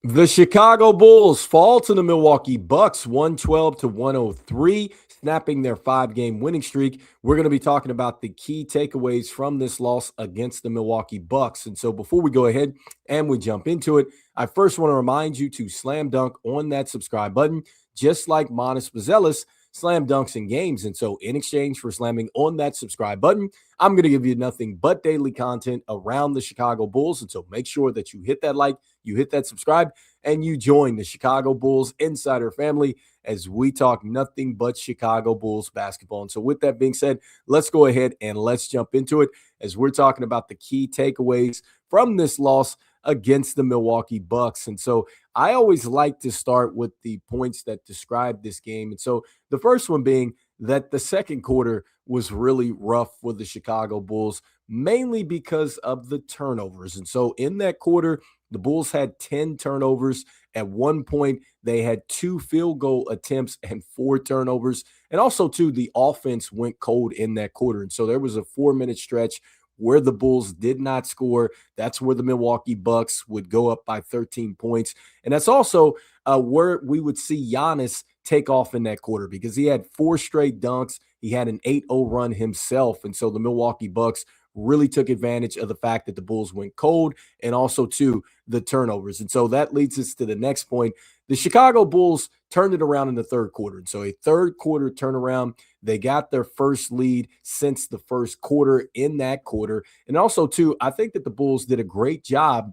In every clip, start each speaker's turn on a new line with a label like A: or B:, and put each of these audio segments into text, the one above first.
A: The Chicago Bulls fall to the Milwaukee Bucks 112-103, snapping their 5-game winning streak. We're going to be talking about the key takeaways from this loss against the Milwaukee Bucks. And so before we go ahead and we jump into it, I first want to remind you to slam dunk on that subscribe button, just like Monis Buzelis slam dunks in games. And so in exchange for slamming on that subscribe button, I'm going to give you nothing but daily content around the Chicago Bulls. And so make sure that you hit that like, you hit that subscribe, and you join the Chicago Bulls Insider family as we talk nothing but Chicago Bulls basketball. And so with that being said, let's go ahead and let's jump into it as we're talking about the key takeaways from this loss against the Milwaukee Bucks. And so I always like to start with the points that describe this game. And so the first one being that the second quarter was really rough for the Chicago Bulls, mainly because of the turnovers. And so in that quarter, the Bulls had 10 turnovers. At one point, they had 2 field goal attempts and 4 turnovers. And also, too, the offense went cold in that quarter. And so there was a 4-minute stretch where the Bulls did not score. That's where the Milwaukee Bucks would go up by 13 points. And that's also where we would see Giannis take off in that quarter because he had 4 straight dunks. He had an 8-0 run himself. And so the Milwaukee Bucks really took advantage of the fact that the Bulls went cold and also, too, the turnovers. And so that leads us to the next point. The Chicago Bulls turned it around in the third quarter. And so a third quarter turnaround. They got their first lead since the first quarter in that quarter. And also, too, I think that the Bulls did a great job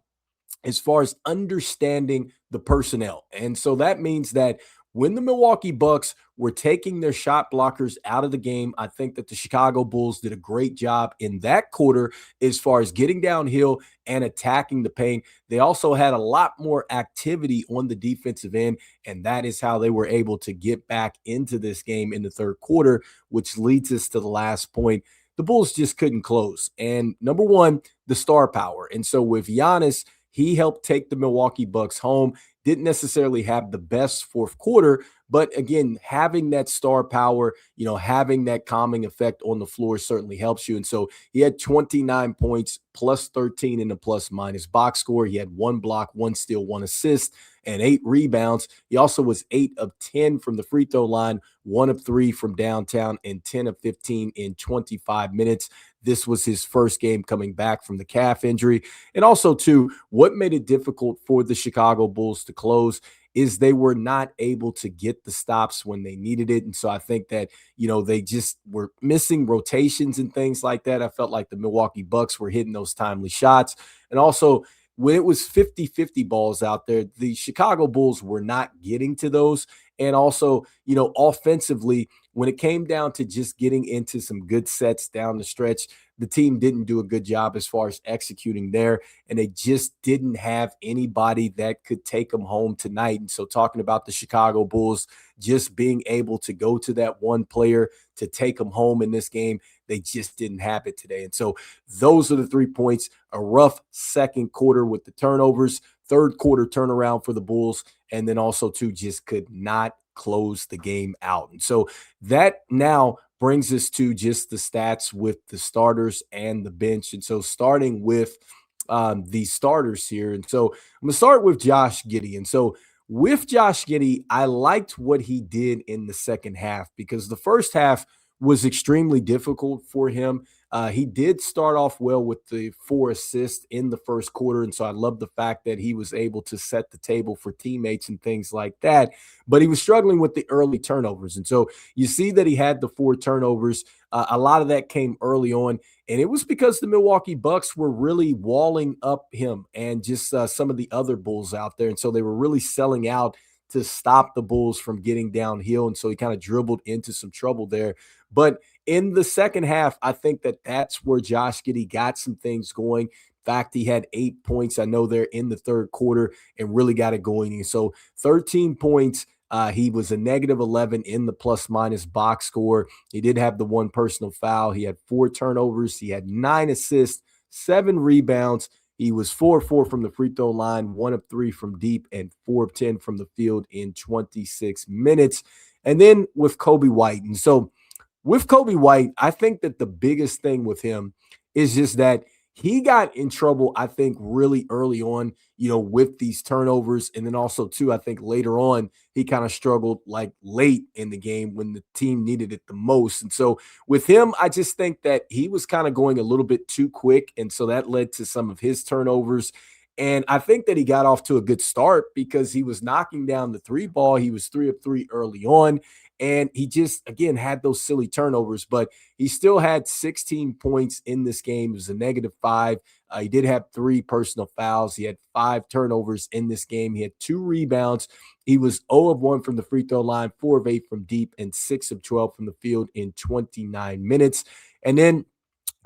A: as far as understanding the personnel. And so that means that when the Milwaukee Bucks were taking their shot blockers out of the game, I think that the Chicago Bulls did a great job in that quarter as far as getting downhill and attacking the paint. They also had a lot more activity on the defensive end, and that is how they were able to get back into this game in the third quarter, which leads us to the last point. The Bulls just couldn't close. And number one, the star power. And so with Giannis, he helped take the Milwaukee Bucks home. Didn't necessarily have the best fourth quarter, but again, having that star power, having that calming effect on the floor certainly helps you. And so he had 29 points, plus 13 in the plus minus box score. He had 1 block, 1 steal, 1 assist, and 8 rebounds. He also was 8 of 10 from the free throw line, 1 of 3 from downtown, and 10 of 15 in 25 minutes. This was his first game coming back from the calf injury. And also, too, what made it difficult for the Chicago Bulls to close is they were not able to get the stops when they needed it. And so I think that, they just were missing rotations and things like that. I felt like the Milwaukee Bucks were hitting those timely shots. And also, when it was 50-50 balls out there, the Chicago Bulls were not getting to those. And also, offensively, when it came down to just getting into some good sets down the stretch, the team didn't do a good job as far as executing there, and they just didn't have anybody that could take them home tonight. And so talking about the Chicago Bulls just being able to go to that one player to take them home in this game, they just didn't have it today. And so those are the 3 points. A rough second quarter with the turnovers, third quarter turnaround for the Bulls, and then also, too, just could not close the game out. And so that now brings us to just the stats with the starters and the bench. And so starting with the starters here. And so I'm going to start with Josh Giddey. And so with Josh Giddey, I liked what he did in the second half because the first half was extremely difficult for him. He did start off well with the 4 assists in the first quarter. And so I love the fact that he was able to set the table for teammates and things like that. But he was struggling with the early turnovers. And so you see that he had the 4 turnovers. A lot of that came early on. And it was because the Milwaukee Bucks were really walling up him and just some of the other Bulls out there. And so they were really selling out to stop the Bulls from getting downhill. And so he kind of dribbled into some trouble there. But in the second half, I think that that's where Josh Giddey got some things going. In fact, he had 8 points, I know, there in the third quarter and really got it going. And so 13 points. He was a negative 11 in the plus minus box score. He did have the 1 personal foul. He had 4 turnovers. He had 9 assists, 7 rebounds. He was 4-4 from the free throw line, 1 of 3 from deep, and 4 of 10 from the field in 26 minutes. And then with Coby White. And so with Coby White, I think that the biggest thing with him is just that he got in trouble, I think, really early on, with these turnovers. And then also, too, I think later on, he kind of struggled like late in the game when the team needed it the most. And so with him, I just think that he was kind of going a little bit too quick. And so that led to some of his turnovers. And I think that he got off to a good start because he was knocking down the three ball. He was 3 of 3 early on. And he just, again, had those silly turnovers, but he still had 16 points in this game. It was a -5. He did have 3 personal fouls. He had 5 turnovers in this game. He had 2 rebounds. He was 0 of 1 from the free throw line, 4 of 8 from deep, and 6 of 12 from the field in 29 minutes. And then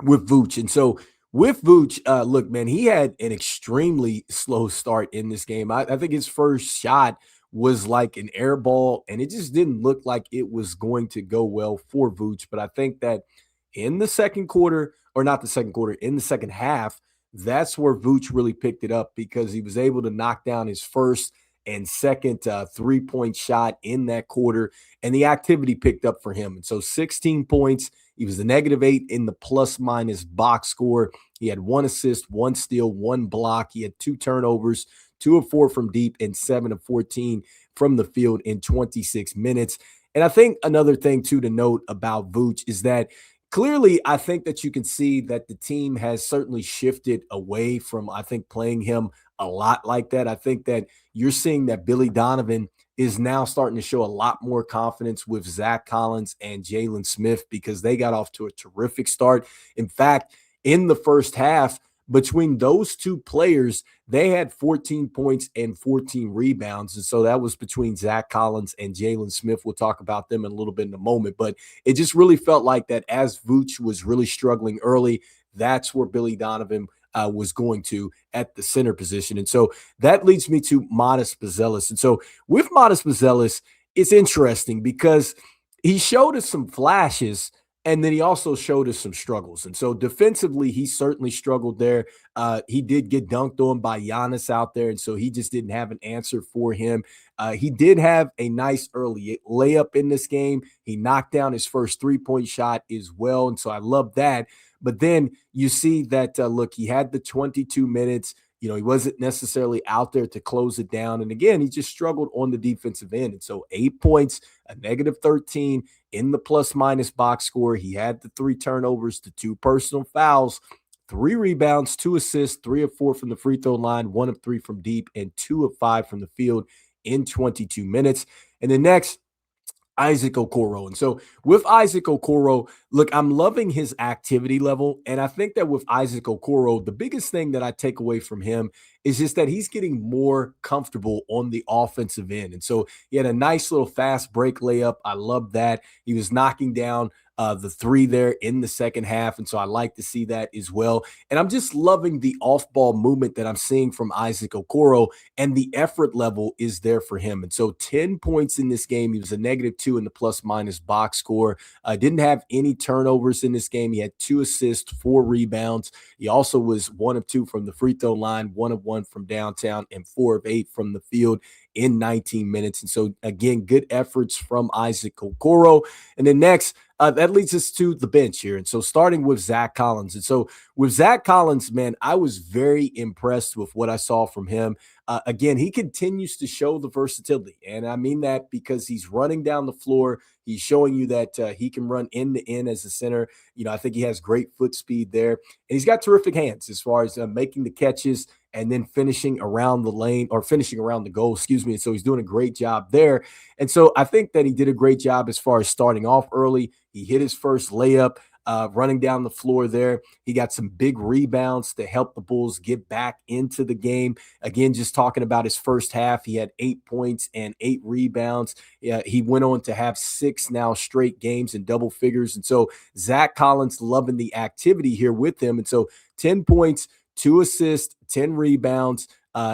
A: with Vooch. And so with Vooch, look, man, he had an extremely slow start in this game. I think his first shot was like an air ball, and it just didn't look like it was going to go well for Vooch. But I think that in the second quarter, or not the second quarter, in the second half, that's where Vooch really picked it up because he was able to knock down his first and second 3-point shot in that quarter, and the activity picked up for him. And so 16 points. He was a -8 in the plus minus box score. He had 1 assist, 1 steal, 1 block. He had 2 turnovers, 2 of 4 from deep, and 7 of 14 from the field in 26 minutes. And I think another thing, too, to note about Vooch is that clearly I think that you can see that the team has certainly shifted away from, I think, playing him a lot like that. I think that you're seeing that Billy Donovan is now starting to show a lot more confidence with Zac Collins and Jalen Smith because they got off to a terrific start. In fact, in the first half, between those two players, they had 14 points and 14 rebounds. And so that was between Zac Collins and Jalen Smith. We'll talk about them in a little bit in a moment. But it just really felt like that as Vooch was really struggling early, that's where Billy Donovan was going to at the center position. And so that leads me to Modest Buzelis. And so with Modest Buzelis, it's interesting because he showed us some flashes and then he also showed us some struggles. And so defensively, he certainly struggled there. He did get dunked on by Giannis out there. And so he just didn't have an answer for him. He did have a nice early layup in this game. He knocked down his first 3-point shot as well. And so I love that. But then you see that, look, he had the 22 minutes. He wasn't necessarily out there to close it down. And again, he just struggled on the defensive end. And so 8 points, a -13 in the plus minus box score. He had the 3 turnovers, the 2 personal fouls, 3 rebounds, 2 assists, 3 of 4 from the free throw line, 1 of 3 from deep, and 2 of 5 from the field in 22 minutes. And then next, Isaac Okoro. And so with Isaac Okoro, look, I'm loving his activity level. And I think that with Isaac Okoro, the biggest thing that I take away from him is just that he's getting more comfortable on the offensive end. And so he had a nice little fast break layup. I love that. He was knocking down the 3 there in the second half. And so I like to see that as well. And I'm just loving the off-ball movement that I'm seeing from Isaac Okoro, and the effort level is there for him. And so 10 points in this game. He was a -2 in the plus-minus box score. Didn't have any turnovers in this game. He had 2 assists, 4 rebounds. He also was 1 of 2 from the free throw line, 1 of 1 from downtown, and 4 of 8 from the field in 19 minutes. And so, again, good efforts from Isaac Okoro. And then next, that leads us to the bench here. And so starting with Zac Collins. And so with Zac Collins, man, I was very impressed with what I saw from him. Again, he continues to show the versatility. And I mean that because he's running down the floor. He's showing you that he can run end to end as a center. I think he has great foot speed there. And he's got terrific hands as far as making the catches and then finishing around the lane, or finishing around the goal, excuse me. And so he's doing a great job there. And so I think that he did a great job as far as starting off early. He hit his first layup, running down the floor there. He got some big rebounds to help the Bulls get back into the game. Again, just talking about his first half, he had 8 points and 8 rebounds. He went on to have 6 now straight games in double figures. And so Zac Collins loving the activity here with him. And so 10 points, 2 assists, 10 rebounds.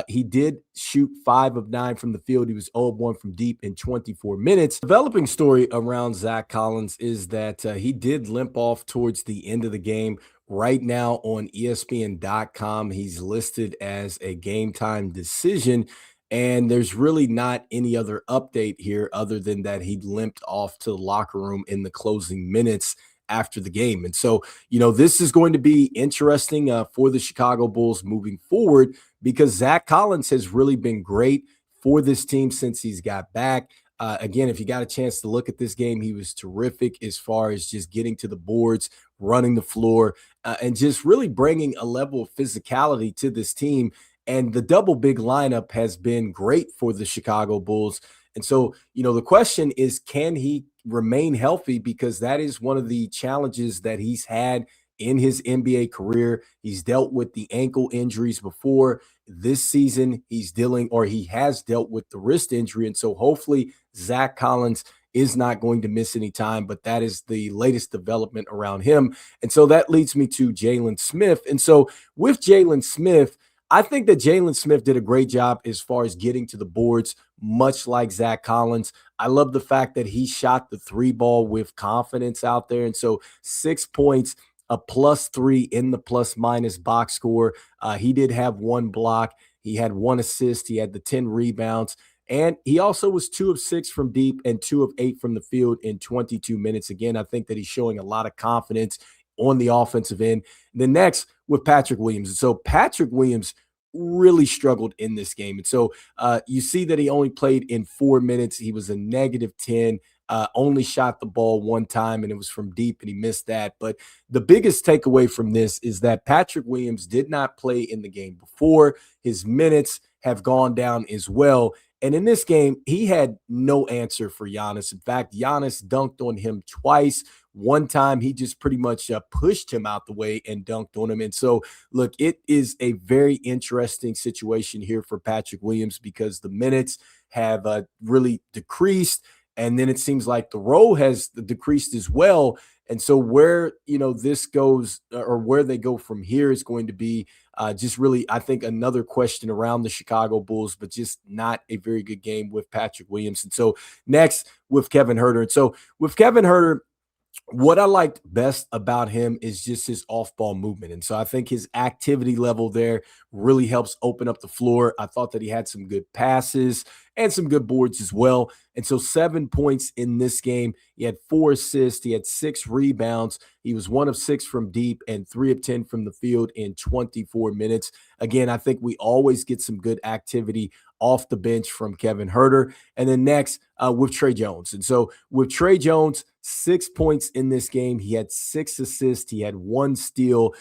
A: He did shoot 5 of 9 from the field. He was 0 of 1 from deep in 24 minutes. Developing story around Zac Collins is that he did limp off towards the end of the game. Right now on ESPN.com, he's listed as a game time decision. And there's really not any other update here other than that he limped off to the locker room in the closing minutes after the game. And so, this is going to be interesting for the Chicago Bulls moving forward because Zac Collins has really been great for this team since he's got back. Again, if you got a chance to look at this game, he was terrific as far as just getting to the boards, running the floor, and just really bringing a level of physicality to this team. And the double big lineup has been great for the Chicago Bulls. And so, the question is, can he remain healthy? Because that is one of the challenges that he's had in his NBA career. He's dealt with the ankle injuries before. This season, he has dealt with the wrist injury. And so hopefully Zac Collins is not going to miss any time, but that is the latest development around him. And so that leads me to Jalen Smith. And so with Jalen Smith, I think that Jalen Smith did a great job as far as getting to the boards, much like Zac Collins. I love the fact that he shot the three ball with confidence out there. And so 6 points, a +3 in the plus minus box score. He did have one block. He had one assist. He had the 10 rebounds. And he also was 2 of 6 from deep and 2 of 8 from the field in 22 minutes. Again, I think that he's showing a lot of confidence on the offensive end. The next with Patrick Williams. So Patrick Williams really struggled in this game. And so you see that he only played in 4 minutes. He was a -10. Only shot the ball one time, and it was from deep, and he missed that. But the biggest takeaway from this is that Patrick Williams did not play in the game before. His minutes have gone down as well. And in this game, he had no answer for Giannis. In fact, Giannis dunked on him twice. One time, he just pretty much pushed him out the way and dunked on him. And so, look, it is a very interesting situation here for Patrick Williams because the minutes have really decreased. And then it seems like the role has decreased as well. And so where, this goes or where they go from here is going to be just really, I think, another question around the Chicago Bulls, but just not a very good game with Patrick Williams. And so next with Kevin Huerter. And so with Kevin Huerter, what I liked best about him is just his off-ball movement. And so I think his activity level there really helps open up the floor. I thought that he had some good passes and some good boards as well. And so 7 points in this game. He had 4 assists. He had 6 rebounds. He was 1 of 6 from deep and 3 of 10 from the field in 24 minutes. Again, I think we always get some good activity off the bench from Kevin Huerter. And then next with Tre Jones. And so with Tre Jones, 6 points in this game. He had 6 assists. He had 1 steal.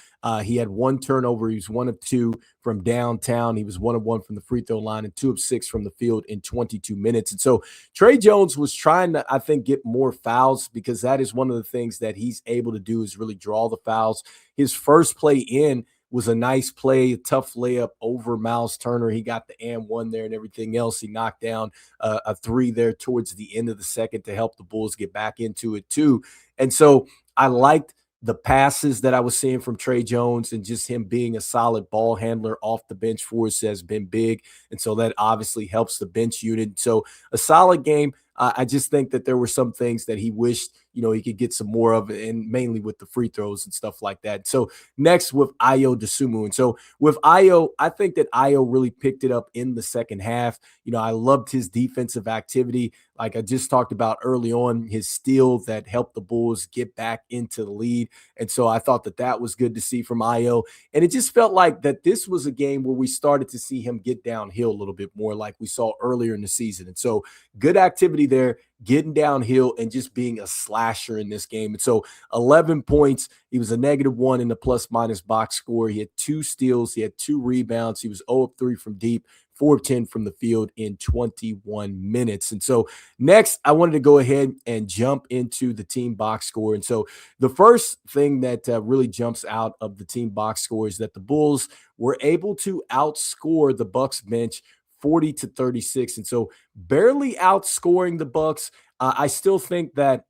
A: He had 1 turnover. He was 1 of 2 from downtown. He was 1 of 1 from the free throw line and 2 of 6 from the field in 22 minutes. And so Tre Jones was trying to, I think, get more fouls because that is one of the things that he's able to do is really draw the fouls. His first play in was a nice play, a tough layup over Miles Turner. He got the and one there and everything else. He knocked down a 3 there towards the end of the second to help the Bulls get back into it too. And so I liked the passes that I was seeing from Tre Jones and just him being a solid ball handler off the bench for us has been big. And so that obviously helps the bench unit. So a solid game. I just think that there were some things that he wished, he could get some more of, and mainly with the free throws and stuff like that. So next with Ayo Dosunmu. And so with Ayo, I think that Ayo really picked it up in the second half. I loved his defensive activity. Like I just talked about early on, his steal that helped the Bulls get back into the lead. And so I thought that that was good to see from Ayo. And it just felt like that this was a game where we started to see him get downhill a little bit more like we saw earlier in the season. And so good activity there, getting downhill and just being a slasher in this game. And so 11 points, he was a -1 in the plus minus box score. He had 2 steals, he had 2 rebounds. He was 0 of 3 from deep, 4 of 10 from the field in 21 minutes. And so next, I wanted to go ahead and jump into the team box score. And so the first thing that really jumps out of the team box score is that the Bulls were able to outscore the Bucks bench 40-36. And so barely outscoring the Bucks. I still think that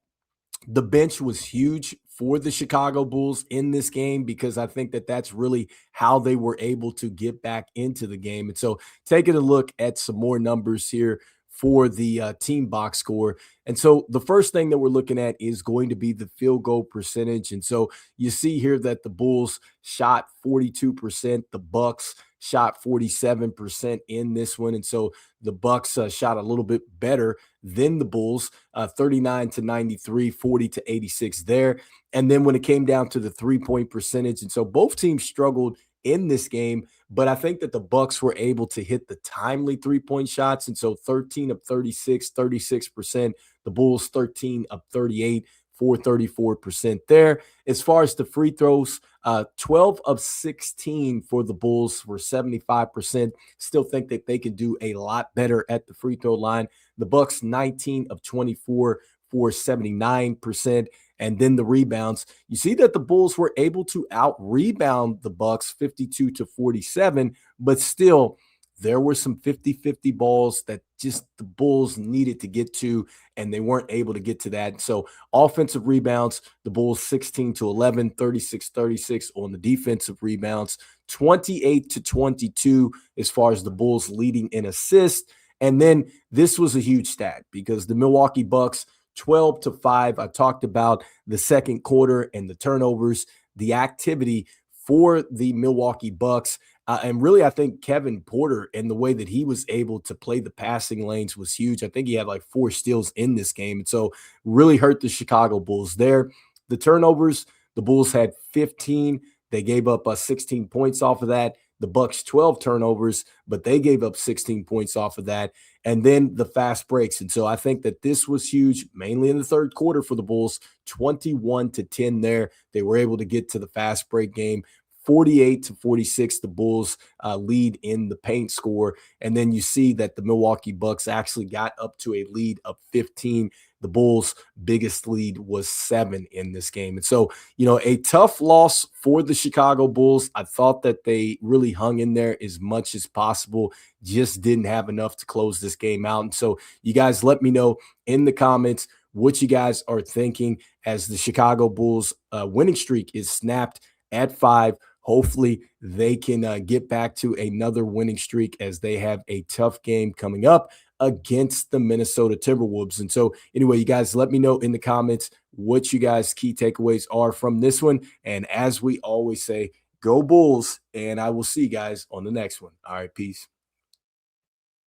A: the bench was huge for the Chicago Bulls in this game because I think that that's really how they were able to get back into the game. And so taking a look at some more numbers here for the team box score. And so the first thing that we're looking at is going to be the field goal percentage. And so you see here that the Bulls shot 42%, the Bucks shot 47% in this one. And so the Bucks shot a little bit better than the Bulls, 39 to 93, 40 to 86 there. And then when it came down to the 3-point percentage, and so both teams struggled in this game, but I think that the Bucks were able to hit the timely 3-point shots. And so 13 of 36, 36%. The Bulls 13 of 38, for 34% there. As far as the free throws, 12 of 16 for the Bulls were 75%. Still think that they can do a lot better at the free throw line. The Bucks 19 of 24 for 79%. And then the rebounds, you see that the Bulls were able to out rebound the Bucks 52 to 47, but still there were some 50-50 balls that just the Bulls needed to get to, and they weren't able to get to that. So offensive rebounds, the Bulls 16 to 11, 36-36 on the defensive rebounds, 28 to 22 as far as the Bulls leading in assists. And then this was a huge stat because the Milwaukee Bucks 12 to 5. I talked about the second quarter and the turnovers, the activity for the Milwaukee Bucks. And really, I think Kevin Porter and the way that he was able to play the passing lanes was huge. I think he had like 4 steals in this game. And so really hurt the Chicago Bulls there. The turnovers, the Bulls had 15. They gave up 16 points off of that. The Bucks 12 turnovers, but they gave up 16 points off of that. And then the fast breaks. And so I think that this was huge, mainly in the third quarter for the Bulls, 21 to 10 there. They were able to get to the fast break game. 48 to 46, the Bulls lead in the paint score. And then you see that the Milwaukee Bucks actually got up to a lead of 15. The Bulls' biggest lead was 7 in this game. And so, a tough loss for the Chicago Bulls. I thought that they really hung in there as much as possible, just didn't have enough to close this game out. And so you guys let me know in the comments what you guys are thinking as the Chicago Bulls winning streak is snapped at 5. Hopefully they can get back to another winning streak as they have a tough game coming up against the Minnesota Timberwolves. And so anyway, you guys let me know in the comments what you guys' key takeaways are from this one. And as we always say, go Bulls, and I will see you guys on the next one. All right, peace.